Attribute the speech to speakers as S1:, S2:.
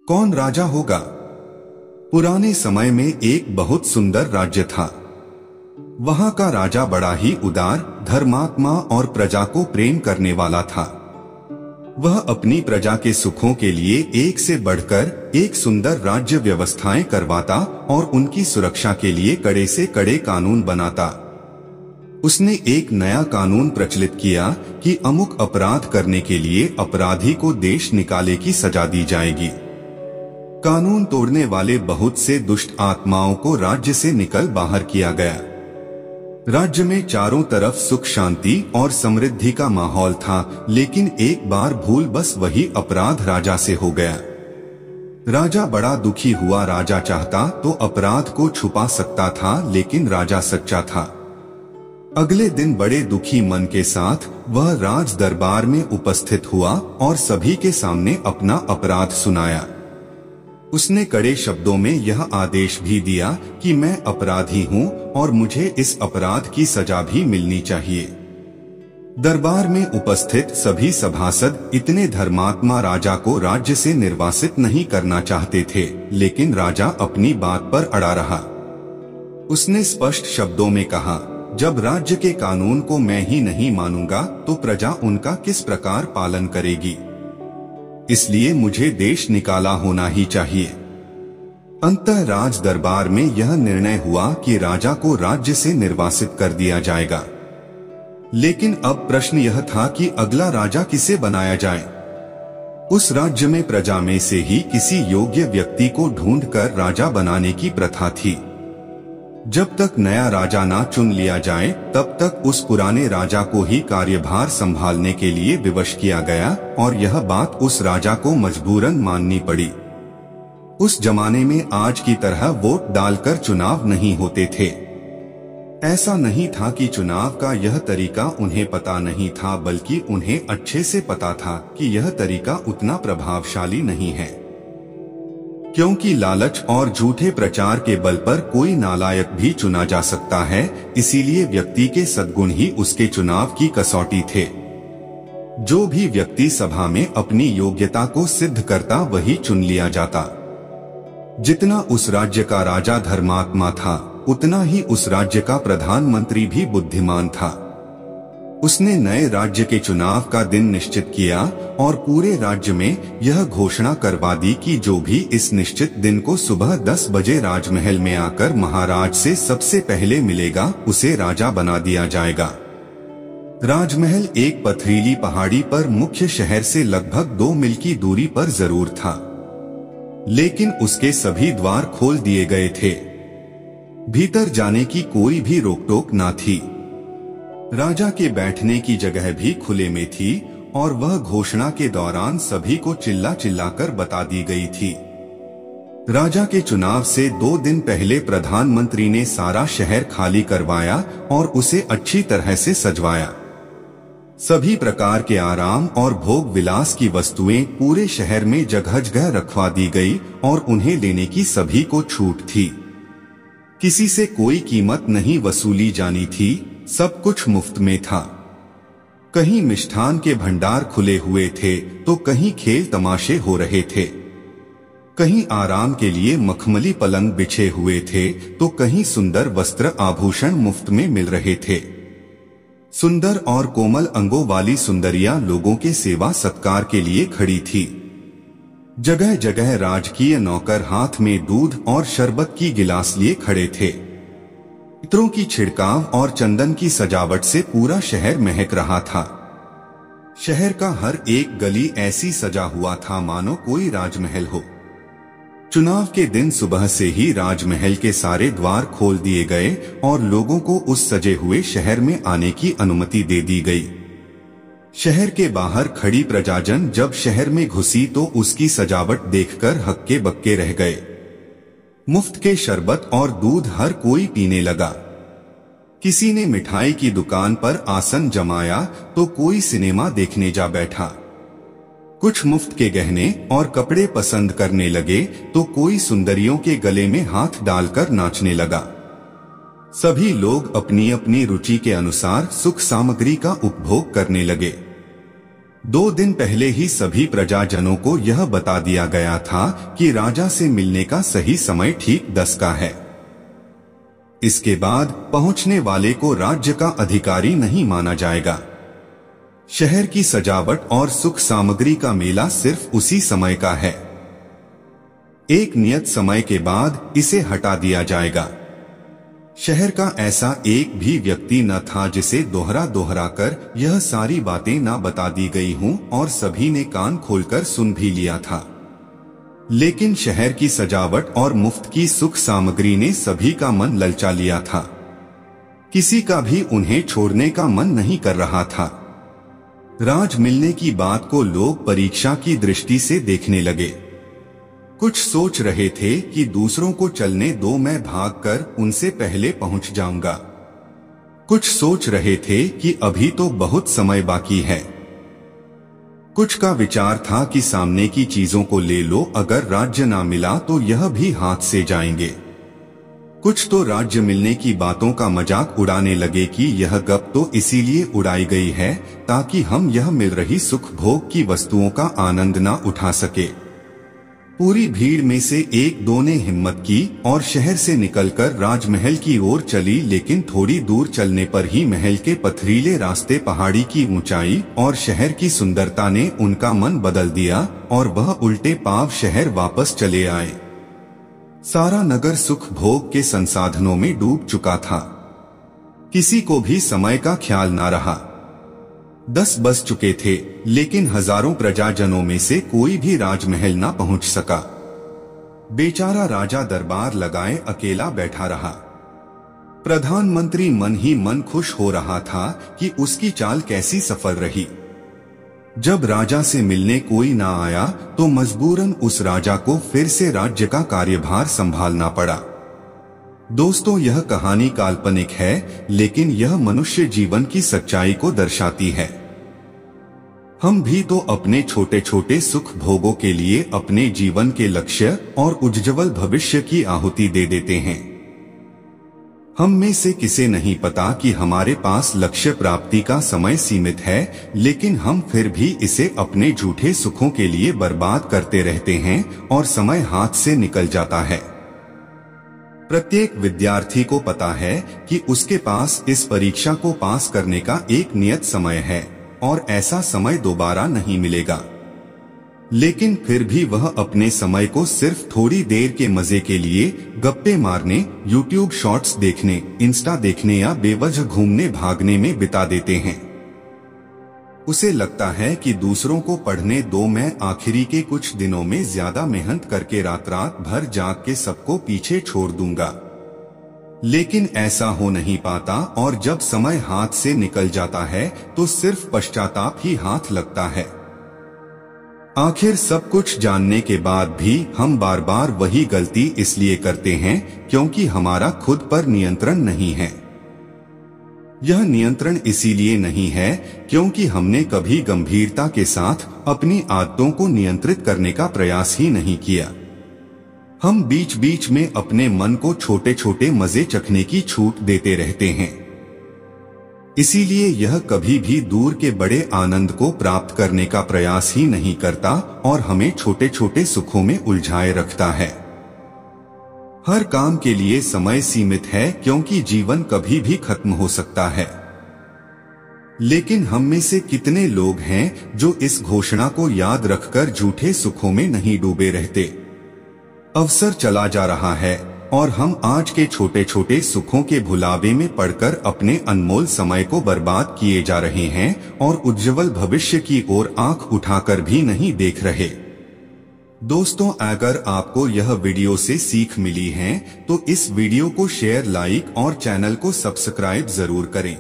S1: कौन राजा होगा? पुराने समय में एक बहुत सुंदर राज्य था। वहां का राजा बड़ा ही उदार, धर्मात्मा और प्रजा को प्रेम करने वाला था। वह अपनी प्रजा के सुखों के लिए एक से बढ़कर एक सुंदर राज्य व्यवस्थाएं करवाता और उनकी सुरक्षा के लिए कड़े से कड़े कानून बनाता। उसने एक नया कानून प्रचलित किया कि अमुक अपराध करने के लिए अपराधी को देश निकाले की सजा दी जाएगी। कानून तोड़ने वाले बहुत से दुष्ट आत्माओं को राज्य से निकल बाहर किया गया। राज्य में चारों तरफ सुख शांति और समृद्धि का माहौल था, लेकिन एक बार भूल बस वही अपराध राजा से हो गया। राजा बड़ा दुखी हुआ। राजा चाहता तो अपराध को छुपा सकता था, लेकिन राजा सच्चा था। अगले दिन बड़े दुखी मन के साथ वह राज दरबार में उपस्थित हुआ और सभी के सामने अपना अपराध सुनाया। उसने कड़े शब्दों में यह आदेश भी दिया कि मैं अपराधी हूँ और मुझे इस अपराध की सजा भी मिलनी चाहिए। दरबार में उपस्थित सभी सभासद इतने धर्मात्मा राजा को राज्य से निर्वासित नहीं करना चाहते थे, लेकिन राजा अपनी बात पर अड़ा रहा। उसने स्पष्ट शब्दों में कहा, जब राज्य के कानून को मैं ही नहीं मानूंगा तो प्रजा उनका किस प्रकार पालन करेगी? इसलिए मुझे देश निकाला होना ही चाहिए। अंततः राज दरबार में यह निर्णय हुआ कि राजा को राज्य से निर्वासित कर दिया जाएगा। लेकिन अब प्रश्न यह था कि अगला राजा किसे बनाया जाए। उस राज्य में प्रजा में से ही किसी योग्य व्यक्ति को ढूंढकर राजा बनाने की प्रथा थी। जब तक नया राजा ना चुन लिया जाए तब तक उस पुराने राजा को ही कार्यभार संभालने के लिए विवश किया गया और यह बात उस राजा को मजबूरन माननी पड़ी। उस जमाने में आज की तरह वोट डालकर चुनाव नहीं होते थे। ऐसा नहीं था कि चुनाव का यह तरीका उन्हें पता नहीं था, बल्कि उन्हें अच्छे से पता था कि यह तरीका उतना प्रभावशाली नहीं है, क्योंकि लालच और झूठे प्रचार के बल पर कोई नालायक भी चुना जा सकता है। इसीलिए व्यक्ति के सद्गुण ही उसके चुनाव की कसौटी थे। जो भी व्यक्ति सभा में अपनी योग्यता को सिद्ध करता वही चुन लिया जाता। जितना उस राज्य का राजा धर्मात्मा था, उतना ही उस राज्य का प्रधानमंत्री भी बुद्धिमान था। उसने नए राज्य के चुनाव का दिन निश्चित किया और पूरे राज्य में यह घोषणा करवा दी कि जो भी इस निश्चित दिन को सुबह 10 बजे राजमहल में आकर महाराज से सबसे पहले मिलेगा, उसे राजा बना दिया जाएगा। राजमहल एक पथरीली पहाड़ी पर मुख्य शहर से लगभग 2 मील की दूरी पर जरूर था, लेकिन उसके सभी द्वार खोल दिए गए थे। भीतर जाने की कोई भी रोक-टोक न थी। राजा के बैठने की जगह भी खुले में थी और वह घोषणा के दौरान सभी को चिल्ला चिल्लाकर बता दी गई थी। राजा के चुनाव से 2 दिन पहले प्रधानमंत्री ने सारा शहर खाली करवाया और उसे अच्छी तरह से सजवाया। सभी प्रकार के आराम और भोग विलास की वस्तुएं पूरे शहर में जगह जगह रखवा दी गई और उन्हें लेने की सभी को छूट थी। किसी से कोई कीमत नहीं वसूली जानी थी, सब कुछ मुफ्त में था। कहीं मिष्ठान के भंडार खुले हुए थे तो कहीं खेल तमाशे हो रहे थे। कहीं आराम के लिए मखमली पलंग बिछे हुए थे तो कहीं सुंदर वस्त्र आभूषण मुफ्त में मिल रहे थे। सुंदर और कोमल अंगों वाली सुंदरियां लोगों के सेवा सत्कार के लिए खड़ी थी। जगह जगह राजकीय नौकर हाथ में दूध और शरबत की गिलास लिए खड़े थे। इत्रों की छिड़काव और चंदन की सजावट से पूरा शहर महक रहा था। शहर का हर एक गली ऐसी सजा हुआ था मानो कोई राजमहल हो। चुनाव के दिन सुबह से ही राजमहल के सारे द्वार खोल दिए गए और लोगों को उस सजे हुए शहर में आने की अनुमति दे दी गई। शहर के बाहर खड़ी प्रजाजन जब शहर में घुसी तो उसकी सजावट देखकर हक्के बक्के रह गए। मुफ्त के शरबत और दूध हर कोई पीने लगा। किसी ने मिठाई की दुकान पर आसन जमाया तो कोई सिनेमा देखने जा बैठा। कुछ मुफ्त के गहने और कपड़े पसंद करने लगे तो कोई सुंदरियों के गले में हाथ डालकर नाचने लगा। सभी लोग अपनी अपनी रुचि के अनुसार सुख सामग्री का उपभोग करने लगे। 2 दिन पहले ही सभी प्रजाजनों को यह बता दिया गया था कि राजा से मिलने का सही समय ठीक 10 का है। इसके बाद पहुंचने वाले को राज्य का अधिकारी नहीं माना जाएगा। शहर की सजावट और सुख सामग्री का मेला सिर्फ उसी समय का है। एक नियत समय के बाद इसे हटा दिया जाएगा। शहर का ऐसा एक भी व्यक्ति न था जिसे दोहरा कर यह सारी बातें न बता दी गई हों और सभी ने कान खोलकर सुन भी लिया था। लेकिन शहर की सजावट और मुफ्त की सुख सामग्री ने सभी का मन ललचा लिया था। किसी का भी उन्हें छोड़ने का मन नहीं कर रहा था। राज मिलने की बात को लोग परीक्षा की दृष्टि से देखने लगे। कुछ सोच रहे थे कि दूसरों को चलने दो, मैं भागकर उनसे पहले पहुंच जाऊंगा। कुछ सोच रहे थे कि अभी तो बहुत समय बाकी है। कुछ का विचार था कि सामने की चीजों को ले लो, अगर राज्य ना मिला तो यह भी हाथ से जाएंगे। कुछ तो राज्य मिलने की बातों का मजाक उड़ाने लगे कि यह गप तो इसीलिए उड़ाई गई है ताकि हम यह मिल रही सुख भोग की वस्तुओं का आनंद ना उठा सके। पूरी भीड़ में से एक दो ने हिम्मत की और शहर से निकलकर राजमहल की ओर चली, लेकिन थोड़ी दूर चलने पर ही महल के पथरीले रास्ते, पहाड़ी की ऊंचाई और शहर की सुंदरता ने उनका मन बदल दिया और वह उल्टे पांव शहर वापस चले आए। सारा नगर सुख भोग के संसाधनों में डूब चुका था। किसी को भी समय का ख्याल ना रहा। 10 बज चुके थे, लेकिन हजारों प्रजाजनों में से कोई भी राजमहल ना पहुंच सका। बेचारा राजा दरबार लगाए अकेला बैठा रहा। प्रधानमंत्री मन ही मन खुश हो रहा था कि उसकी चाल कैसी सफल रही। जब राजा से मिलने कोई ना आया तो मजबूरन उस राजा को फिर से राज्य का कार्यभार संभालना पड़ा। दोस्तों, यह कहानी काल्पनिक है, लेकिन यह मनुष्य जीवन की सच्चाई को दर्शाती है। हम भी तो अपने छोटे छोटे सुख भोगों के लिए अपने जीवन के लक्ष्य और उज्ज्वल भविष्य की आहुति दे देते हैं। हम में से किसे नहीं पता कि हमारे पास लक्ष्य प्राप्ति का समय सीमित है, लेकिन हम फिर भी इसे अपने झूठे सुखों के लिए बर्बाद करते रहते हैं और समय हाथ से निकल जाता है। प्रत्येक विद्यार्थी को पता है कि उसके पास इस परीक्षा को पास करने का एक नियत समय है और ऐसा समय दोबारा नहीं मिलेगा। लेकिन फिर भी वह अपने समय को सिर्फ थोड़ी देर के मजे के लिए गप्पे मारने, YouTube शॉर्ट्स देखने, इंस्टा देखने या बेवजह घूमने भागने में बिता देते हैं। उसे लगता है कि दूसरों को पढ़ने दो, मैं आखिरी के कुछ दिनों में ज्यादा मेहनत करके रात भर जाग के सबको पीछे छोड़ दूंगा। लेकिन ऐसा हो नहीं पाता और जब समय हाथ से निकल जाता है तो सिर्फ पश्चाताप ही हाथ लगता है। आखिर सब कुछ जानने के बाद भी हम बार बार वही गलती इसलिए करते हैं क्योंकि हमारा खुद पर नियंत्रण नहीं है। यह नियंत्रण इसीलिए नहीं है क्योंकि हमने कभी गंभीरता के साथ अपनी आदतों को नियंत्रित करने का प्रयास ही नहीं किया। हम बीच बीच में अपने मन को छोटे छोटे मजे चखने की छूट देते रहते हैं। इसीलिए यह कभी भी दूर के बड़े आनंद को प्राप्त करने का प्रयास ही नहीं करता और हमें छोटे छोटे सुखों में उलझाए रखता है। हर काम के लिए समय सीमित है क्योंकि जीवन कभी भी खत्म हो सकता है। लेकिन हम में से कितने लोग हैं जो इस घोषणा को याद रखकर झूठे सुखों में नहीं डूबे रहते। अवसर चला जा रहा है और हम आज के छोटे छोटे सुखों के भुलावे में पड़कर अपने अनमोल समय को बर्बाद किए जा रहे हैं और उज्जवल भविष्य की ओर आंख उठाकर भी नहीं देख रहे। दोस्तों, अगर आपको यह वीडियो से सीख मिली है तो इस वीडियो को शेयर, लाइक और चैनल को सब्सक्राइब जरूर करें।